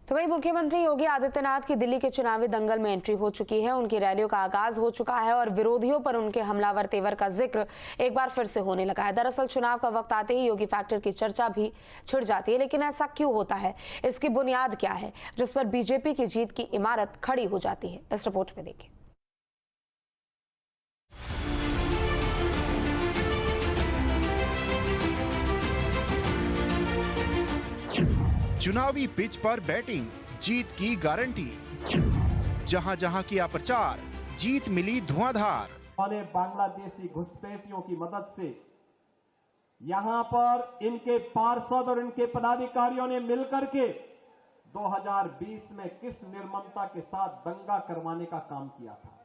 तो वही मुख्यमंत्री योगी आदित्यनाथ की दिल्ली के चुनावी दंगल में एंट्री हो चुकी है। उनकी रैलियों का आगाज हो चुका है और विरोधियों पर उनके हमलावर तेवर का जिक्र एक बार फिर से होने लगा है। दरअसल चुनाव का वक्त आते ही योगी फैक्टर की चर्चा भी छिड़ जाती है, लेकिन ऐसा क्यों होता है, इसकी बुनियाद क्या है जिस पर बीजेपी की जीत की इमारत खड़ी हो जाती है? इस रिपोर्ट में देखिए। चुनावी पिच पर बैटिंग, जीत की गारंटी। जहां जहां किया प्रचार, जीत मिली धुआंधार। बांग्लादेशी घुसपैठियों की मदद से यहां पर इनके पार्षद और इनके पदाधिकारियों ने मिलकर के 2020 में किस निर्ममता के साथ दंगा करवाने का काम किया था।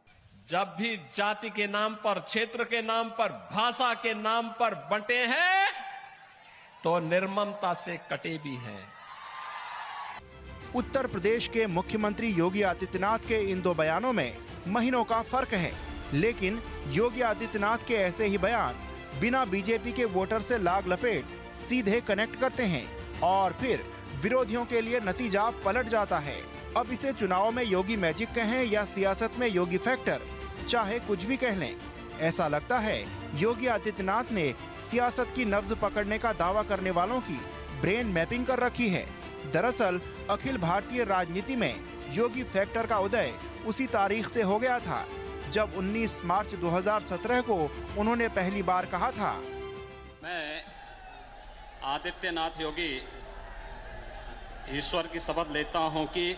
जब भी जाति के नाम पर, क्षेत्र के नाम पर, भाषा के नाम पर बंटे हैं तो निर्ममता से कटे भी हैं। उत्तर प्रदेश के मुख्यमंत्री योगी आदित्यनाथ के इन दो बयानों में महीनों का फर्क है, लेकिन योगी आदित्यनाथ के ऐसे ही बयान बिना बीजेपी के वोटर से लाग लपेट सीधे कनेक्ट करते हैं और फिर विरोधियों के लिए नतीजा पलट जाता है। अब इसे चुनाव में योगी मैजिक कहें या सियासत में योगी फैक्टर, चाहे कुछ भी कह लें, ऐसा लगता है योगी आदित्यनाथ ने सियासत की नब्ज पकड़ने का दावा करने वालों की ब्रेन मैपिंग कर रखी है। दरअसल अखिल भारतीय राजनीति में योगी फैक्टर का उदय उसी तारीख से हो गया था जब 19 मार्च 2017 को उन्होंने पहली बार कहा था, मैं आदित्यनाथ योगी ईश्वर की शपथ लेता हूं कि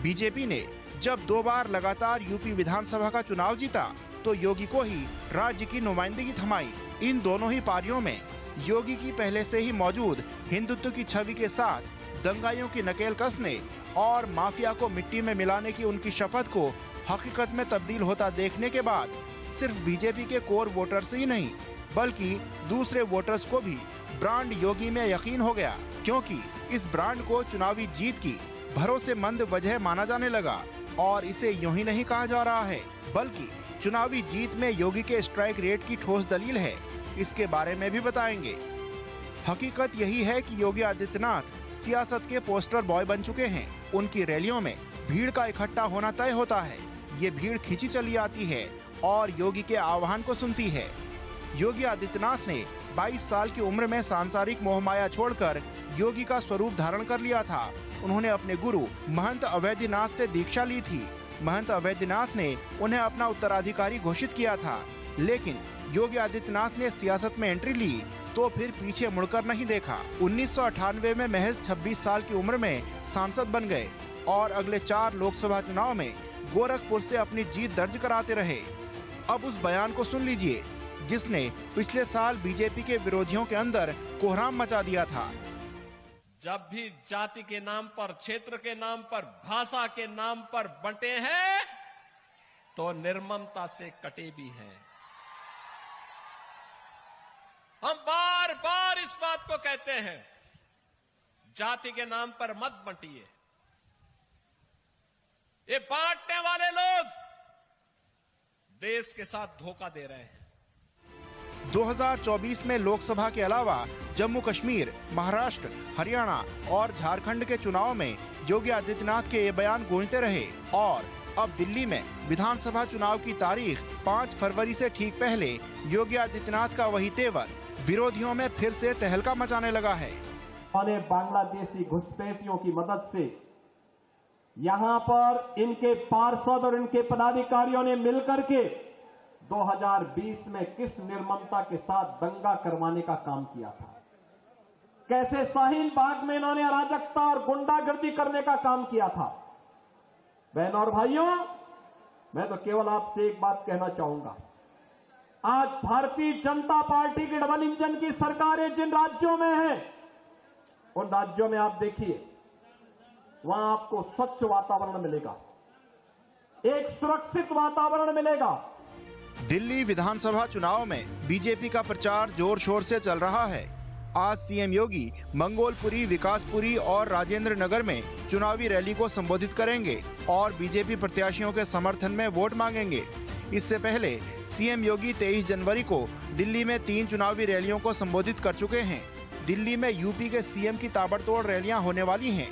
बीजेपी ने जब 2 बार लगातार यूपी विधानसभा का चुनाव जीता तो योगी को ही राज्य की नुमाइंदगी थमाई। इन दोनों ही पारियों में योगी की पहले से ही मौजूद हिंदुत्व की छवि के साथ दंगाइयों की नकेल कसने और माफिया को मिट्टी में मिलाने की उनकी शपथ को हकीकत में तब्दील होता देखने के बाद सिर्फ बीजेपी के कोर वोटर्स ही नहीं बल्कि दूसरे वोटर्स को भी ब्रांड योगी में यकीन हो गया, क्योंकि इस ब्रांड को चुनावी जीत की भरोसेमंद वजह माना जाने लगा। और इसे यूं ही नहीं कहा जा रहा है बल्कि चुनावी जीत में योगी के स्ट्राइक रेट की ठोस दलील है। इसके बारे में भी बताएंगे। हकीकत यही है कि योगी आदित्यनाथ सियासत के पोस्टर बॉय बन चुके हैं। उनकी रैलियों में भीड़ का इकट्ठा होना तय होता है। ये भीड़ खींची चली आती है और योगी के आह्वान को सुनती है। योगी आदित्यनाथ ने 22 साल की उम्र में सांसारिक मोहमाया छोड़कर योगी का स्वरूप धारण कर लिया था। उन्होंने अपने गुरु महंत अवैधनाथ से दीक्षा ली थी। महंत अवैधनाथ ने उन्हें अपना उत्तराधिकारी घोषित किया था, लेकिन योगी आदित्यनाथ ने सियासत में एंट्री ली तो फिर पीछे मुड़कर नहीं देखा। 1998 में महज 26 साल की उम्र में सांसद बन गए और अगले 4 लोकसभा चुनाव में गोरखपुर से अपनी जीत दर्ज कराते रहे। अब उस बयान को सुन लीजिए जिसने पिछले साल बीजेपी के विरोधियों के अंदर कोहराम मचा दिया था। जब भी जाति के नाम पर, क्षेत्र के नाम पर, भाषा के नाम पर बंटे हैं तो निर्ममता से कटे भी हैं। हम बार बार इस बात को कहते हैं, जाति के नाम पर मत बंटिए। ये बांटने वाले लोग देश के साथ धोखा दे रहे हैं। 2024 में लोकसभा के अलावा जम्मू कश्मीर, महाराष्ट्र, हरियाणा और झारखंड के चुनाव में योगी आदित्यनाथ के ये बयान गूंजते रहे और अब दिल्ली में विधानसभा चुनाव की तारीख 5 फरवरी से ठीक पहले योगी आदित्यनाथ का वही तेवर विरोधियों में फिर से तहलका मचाने लगा है। बांग्लादेशी घुसपैठियों की मदद से यहां पर इनके पार्षद और इनके पदाधिकारियों ने मिलकर के 2020 में किस निर्ममता के साथ दंगा करवाने का काम किया था। कैसे शाहीन बाग में इन्होंने अराजकता और गुंडागर्दी करने का काम किया था। बहनों और भाइयों, मैं तो केवल आपसे एक बात कहना चाहूंगा। आज भारतीय जनता पार्टी की डबल इंजन की सरकारें जिन राज्यों में है, उन राज्यों में आप देखिए, वहां आपको स्वच्छ वातावरण मिलेगा, एक सुरक्षित वातावरण मिलेगा। दिल्ली विधानसभा चुनाव में बीजेपी का प्रचार जोर शोर से चल रहा है। आज सीएम योगी मंगोलपुरी, विकासपुरी और राजेंद्र नगर में चुनावी रैली को संबोधित करेंगे और बीजेपी प्रत्याशियों के समर्थन में वोट मांगेंगे। इससे पहले सीएम योगी 23 जनवरी को दिल्ली में 3 चुनावी रैलियों को संबोधित कर चुके हैं। दिल्ली में यूपी के सीएम की ताबड़तोड़ रैलियां होने वाली हैं।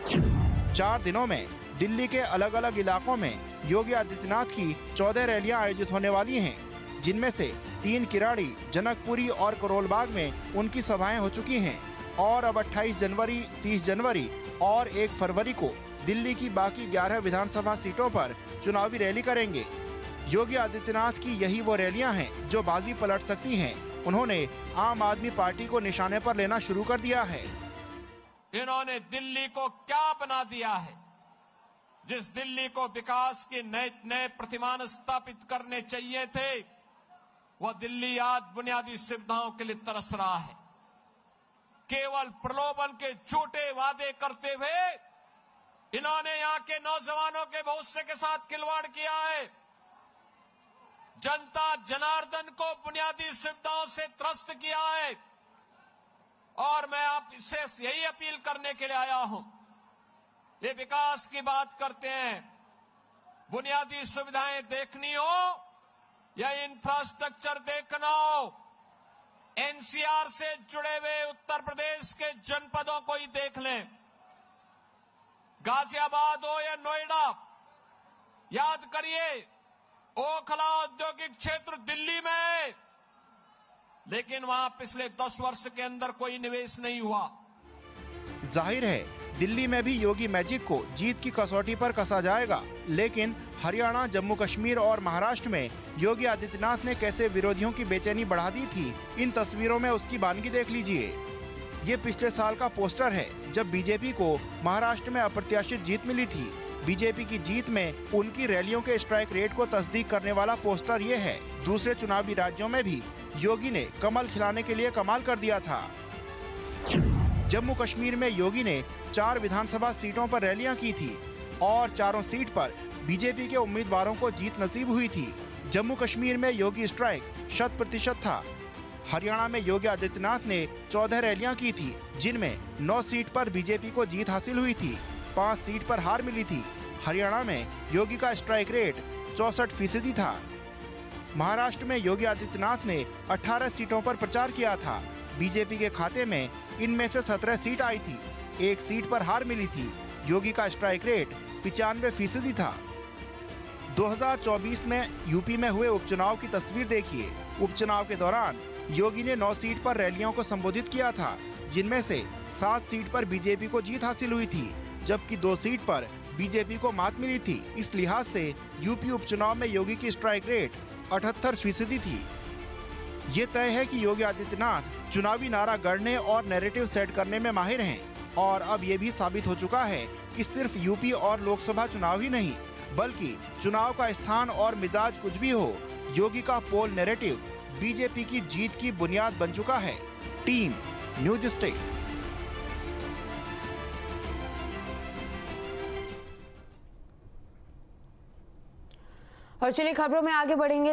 4 दिनों में दिल्ली के अलग अलग इलाकों में योगी आदित्यनाथ की 14 रैलियां आयोजित होने वाली हैं, जिनमें से 3 किराड़ी, जनकपुरी और करोलबाग में उनकी सभाएं हो चुकी हैं और अब 28 जनवरी, 30 जनवरी और 1 फरवरी को दिल्ली की बाकी 11 विधानसभा सीटों पर चुनावी रैली करेंगे। योगी आदित्यनाथ की यही वो रैलियां हैं जो बाजी पलट सकती हैं। उन्होंने आम आदमी पार्टी को निशाने पर लेना शुरू कर दिया है। इन्होंने दिल्ली को क्या बना दिया है? जिस दिल्ली को विकास के नए नए प्रतिमान स्थापित करने चाहिए थे, वह दिल्ली आज बुनियादी सुविधाओं के लिए तरस रहा है। केवल प्रलोभन के झूठे वादे करते हुए इन्होंने यहां के नौजवानों के भविष्य के साथ खिलवाड़ किया है। जनता जनार्दन को बुनियादी सुविधाओं से त्रस्त किया है और मैं आपसे यही अपील करने के लिए आया हूं। ये विकास की बात करते हैं, बुनियादी सुविधाएं देखनी हो या इंफ्रास्ट्रक्चर देखना हो, एनसीआर से जुड़े हुए उत्तर प्रदेश के जनपदों को ही देख लें। गाजियाबाद हो या नोएडा, याद करिए ओखला औद्योगिक क्षेत्र दिल्ली में है, लेकिन वहां पिछले 10 वर्ष के अंदर कोई निवेश नहीं हुआ। जाहिर है दिल्ली में भी योगी मैजिक को जीत की कसौटी पर कसा जाएगा, लेकिन हरियाणा, जम्मू कश्मीर और महाराष्ट्र में योगी आदित्यनाथ ने कैसे विरोधियों की बेचैनी बढ़ा दी थी, इन तस्वीरों में उसकी बानगी देख लीजिए। ये पिछले साल का पोस्टर है जब बीजेपी को महाराष्ट्र में अप्रत्याशित जीत मिली थी। बीजेपी की जीत में उनकी रैलियों के स्ट्राइक रेट को तस्दीक करने वाला पोस्टर ये है। दूसरे चुनावी राज्यों में भी योगी ने कमल खिलाने के लिए कमाल कर दिया था। जम्मू कश्मीर में योगी ने 4 विधानसभा सीटों पर रैलियां की थी और चारों सीट पर बीजेपी के उम्मीदवारों को जीत नसीब हुई थी। जम्मू कश्मीर में योगी स्ट्राइक 100% था। हरियाणा में योगी आदित्यनाथ ने 14 रैलियां की थी, जिनमें 9 सीट पर बीजेपी को जीत हासिल हुई थी, 5 सीट पर हार मिली थी। हरियाणा में योगी का स्ट्राइक रेट 64% था। महाराष्ट्र में योगी आदित्यनाथ ने 18 सीटों पर प्रचार किया था। बीजेपी के खाते में इनमें से 17 सीट आई थी, 1 सीट पर हार मिली थी। योगी का स्ट्राइक रेट 95% था। 2024 में यूपी में हुए उपचुनाव की तस्वीर देखिए। उपचुनाव के दौरान योगी ने 9 सीट पर रैलियों को संबोधित किया था, जिनमें से 7 सीट पर बीजेपी को जीत हासिल हुई थी, जबकि 2 सीट पर बीजेपी को मात मिली थी। इस लिहाज से यूपी उपचुनाव में योगी की स्ट्राइक रेट 78% थी। ये तय है कि योगी आदित्यनाथ चुनावी नारा गढ़ने और नैरेटिव सेट करने में माहिर हैं और अब ये भी साबित हो चुका है कि सिर्फ यूपी और लोकसभा चुनाव ही नहीं, बल्कि चुनाव का स्थान और मिजाज कुछ भी हो, योगी का पोल नैरेटिव बीजेपी की जीत की बुनियाद बन चुका है। Team news state. और चलिए खबरों में आगे बढ़ेंगे।